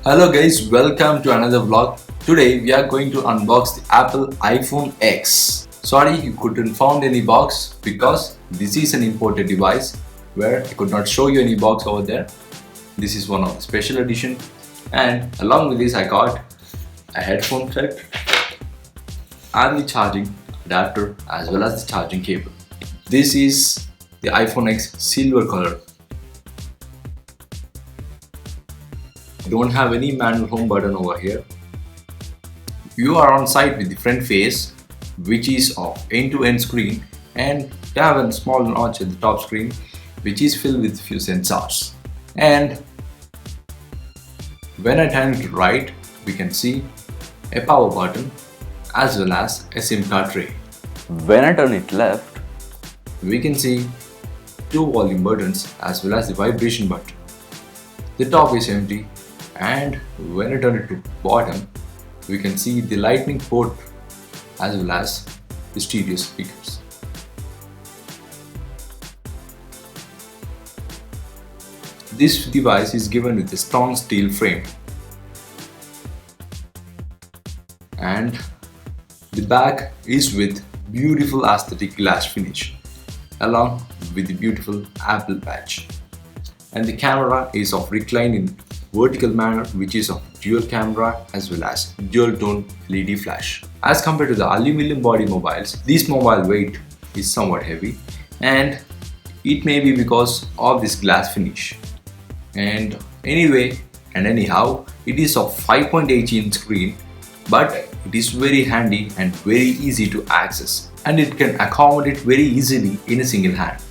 Hello guys, welcome to another vlog. Today we are going to unbox the Apple iPhone X. Sorry you couldn't find any box because this is an imported device where I could not show you any box over there. This is one of the special edition, and along with this I got a headphone set and the charging adapter as well as the charging cable. This is the iPhone X silver color. Don't have any manual home button over here. You are on site with the front face, which is of end-to-end screen, and you have a small notch at the top screen which is filled with few sensors. And when I turn it to right, we can see a power button as well as a SIM card tray. When I turn it left, we can see two volume buttons as well as the vibration button. The top is empty, and when I turn it to bottom, we can see the lightning port as well as the stereo speakers. This device is given with a strong steel frame, and the back is with beautiful aesthetic glass finish along with the beautiful Apple badge, and the camera is of reclining vertical manner, which is of dual camera as well as dual tone LED flash. As compared to the aluminum body mobiles, this mobile weight is somewhat heavy, and it may be because of this glass finish. And anyway and anyhow, it is of 5.8-inch screen, but it is very handy and very easy to access, and it can accommodate very easily in a single hand.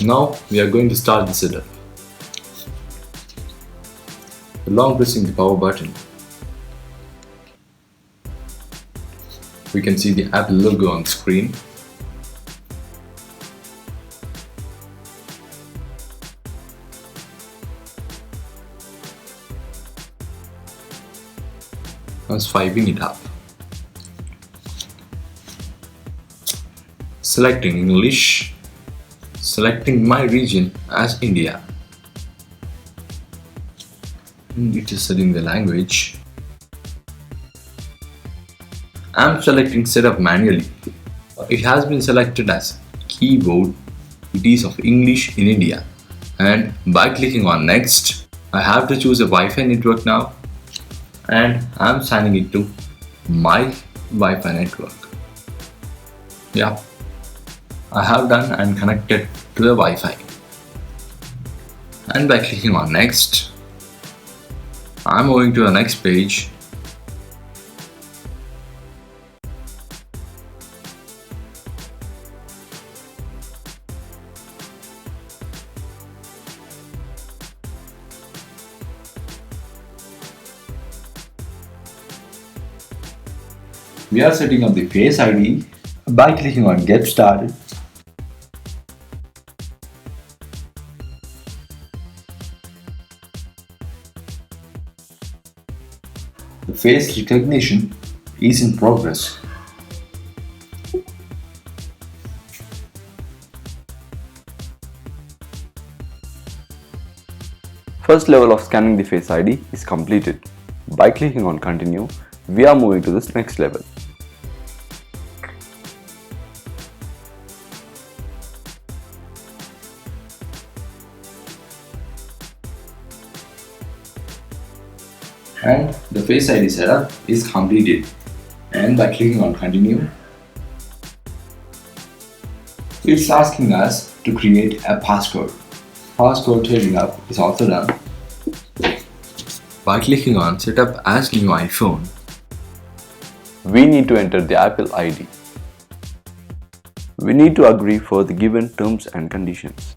Now we are going to start the setup. Along pressing the power button, we can see the Apple logo on the screen. I'm swiping it up. Selecting English, selecting my region as India. It is setting the language. I'm selecting setup manually. It has been selected as keyboard. It is of English in India, and by clicking on next, I have to choose a Wi-Fi network now, and I'm signing it to my Wi-Fi network. Yeah, I have done and connected to the Wi-Fi, and by clicking on next, I'm moving to the next page. We are setting up the Face ID by clicking on Get Started. The face recognition is in progress. first level of scanning the Face ID is completed. By clicking on Continue, we are moving to this next level. And the Face ID setup is completed, and by clicking on Continue, it's asking us to create a passcode. Passcode setting up is also done. By clicking on Setup as New iPhone, We need to enter the Apple ID. We need to agree for the given terms and conditions.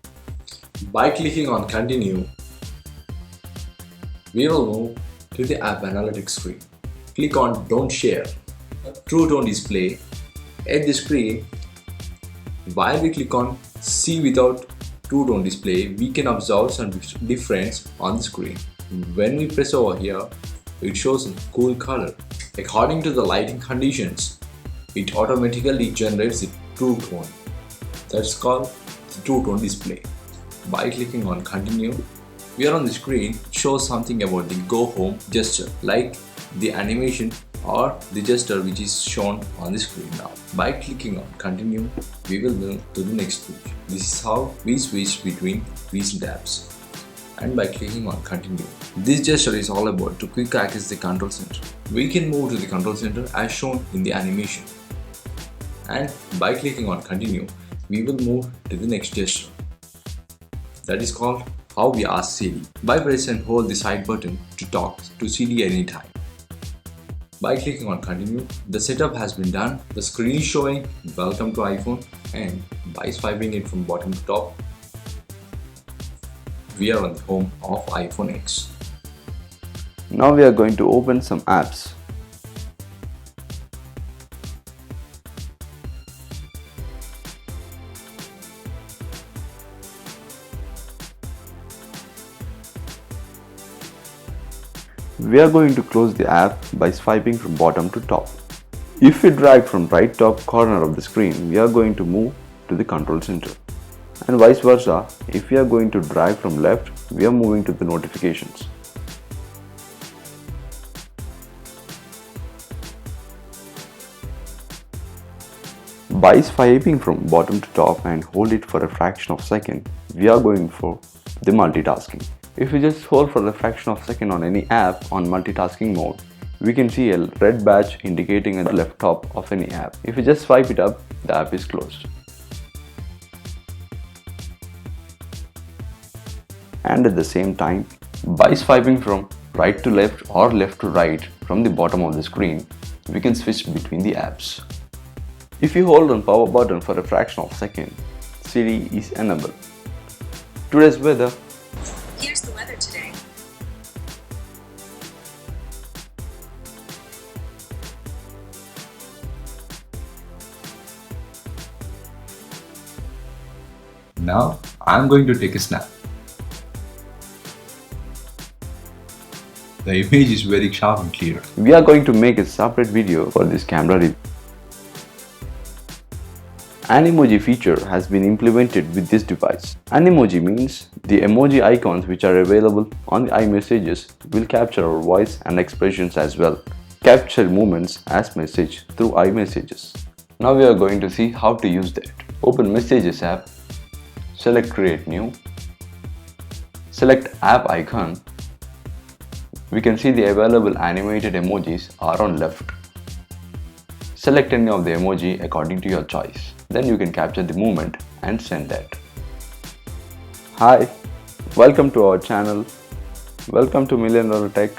by clicking on Continue, we will move to the App Analytics screen. Click on Don't Share, True Tone Display. At the screen, while we click on See Without True Tone Display, we can observe some difference on the screen. When we press over here, it shows a cool color. According to the lighting conditions, it automatically generates the true tone. That's called the True Tone Display. By clicking on Continue, Here on the screen, it shows something about the go home gesture, like the animation or the gesture which is shown on the screen now. By clicking on continue, we will move to the next page. This is how we switch between recent apps. And by clicking on continue, this gesture is all about to quick access the control center. We can move to the control center as shown in the animation. And by clicking on continue, we will move to the next gesture. That is called how we ask Siri. By press and hold the side button to talk to Siri anytime. By clicking on continue, the setup has been done. The screen is showing welcome to iPhone, and by swiping it from bottom to top, we are on the home of iPhone X. Now we are going to open some apps. We are going to close the app by swiping from bottom to top. If we drag from right top corner of the screen, we are going to move to the control center. And vice versa, if we are going to drag from left, we are moving to the notifications. By swiping from bottom to top and hold it for a fraction of a second, we are going for the multitasking. If we just hold for a fraction of a second on any app on multitasking mode, we can see a red badge indicating at the left top of any app. If we just swipe it up, the app is closed. And at the same time, by swiping from right to left or left to right from the bottom of the screen, we can switch between the apps. If you hold on power button for a fraction of a second, Siri is enabled. Today's weather. Here's the weather today. Now I'm going to take a snap. The image is very sharp and clear. We are going to make a separate video for this camera review. An-emoji feature has been implemented with this device. An-emoji means the emoji icons which are available on the iMessages will capture our voice and expressions as well. Capture moments as message through iMessages. Now we are going to see how to use that. Open Messages app, select Create New, select App icon. We can see the available animated emojis are on left. Select any of the emoji according to your choice. Then you can capture the moment and send that. Hi, welcome to our channel. Welcome to Million Dollar Tech.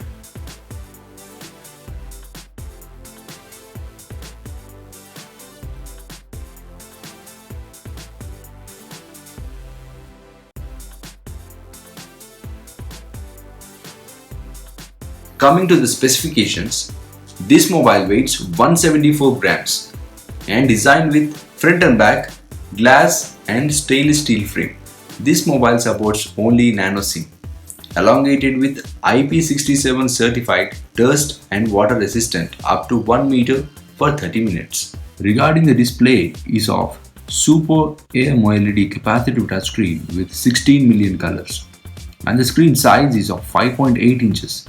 Coming to the specifications, this mobile weighs 174 grams and designed with front and back glass and stainless steel frame. This mobile supports only nano SIM, elongated with IP67 certified dust and water resistant up to 1 meter for 30 minutes. Regarding the display is of Super AMOLED capacitive touchscreen with 16 million colors, and the screen size is of 5.8 inches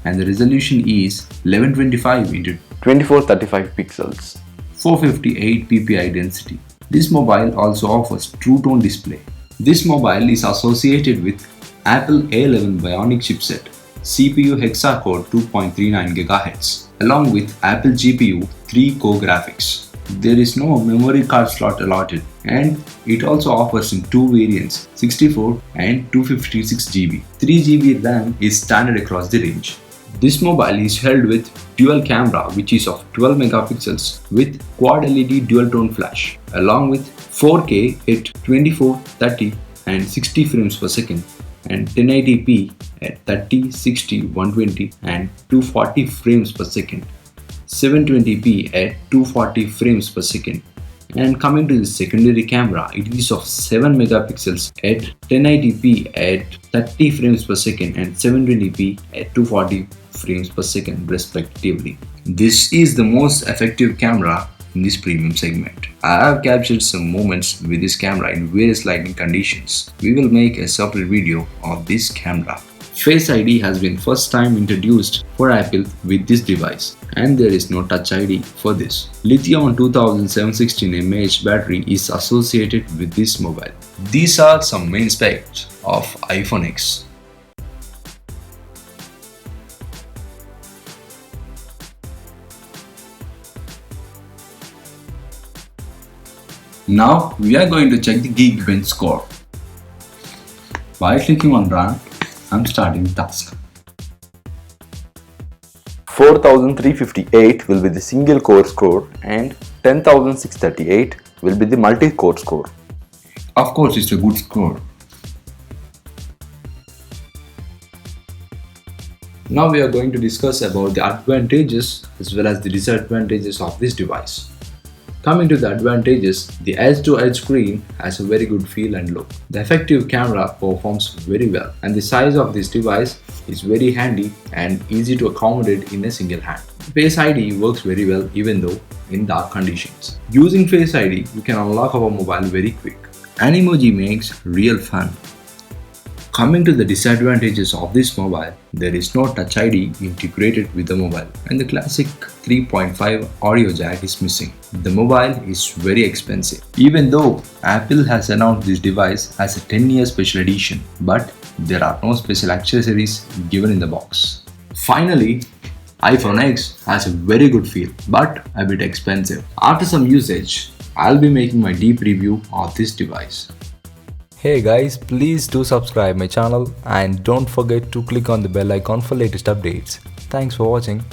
and the resolution is 1125 into 2435 pixels. 458 ppi density. This mobile also offers True Tone display. This mobile is associated with Apple A11 Bionic chipset, CPU hexa-core 2.39 GHz, along with Apple GPU 3-core graphics. There is no memory card slot allotted, and it also offers in two variants, 64 and 256 GB. 3 GB RAM is standard across the range. This mobile is held with dual camera which is of 12 megapixels with quad LED dual tone flash, along with 4K at 24, 30 and 60 frames per second and 1080p at 30, 60, 120 and 240 frames per second, 720p at 240 frames per second. And coming to the secondary camera, it is of 7 megapixels at 1080p at 30 frames per second and 720p at 240 frames per second respectively. This is the most effective camera in this premium segment. I have captured some moments with this camera in various lighting conditions. We will make a separate video of this camera. Face ID has been first time introduced for Apple with this device, and there is no Touch ID for this. Lithium 2716 mAh battery is associated with this mobile. These are some main specs of iPhone X. Now we are going to check the Geekbench score. By clicking on Run, I'm starting the task. 4358 will be the single core score and 10638 will be the multi-core score. Of course, it's a good score. Now we are going to discuss about the advantages as well as the disadvantages of this device. Coming to the advantages, the edge-to-edge screen has a very good feel and look. The effective camera performs very well, and the size of this device is very handy and easy to accommodate in a single hand. Face ID works very well even though in dark conditions. Using Face ID, we can unlock our mobile very quick. Animoji makes real fun. Coming to the disadvantages of this mobile, there is no Touch ID integrated with the mobile, and the classic 3.5 audio jack is missing. The mobile is very expensive. Even though Apple has announced this device as a 10-year special edition, but there are no special accessories given in the box. Finally, iPhone X has a very good feel, but a bit expensive. After some usage, I'll be making my deep review of this device. Hey guys, please do subscribe my channel and don't forget to click on the bell icon for latest updates. Thanks for watching.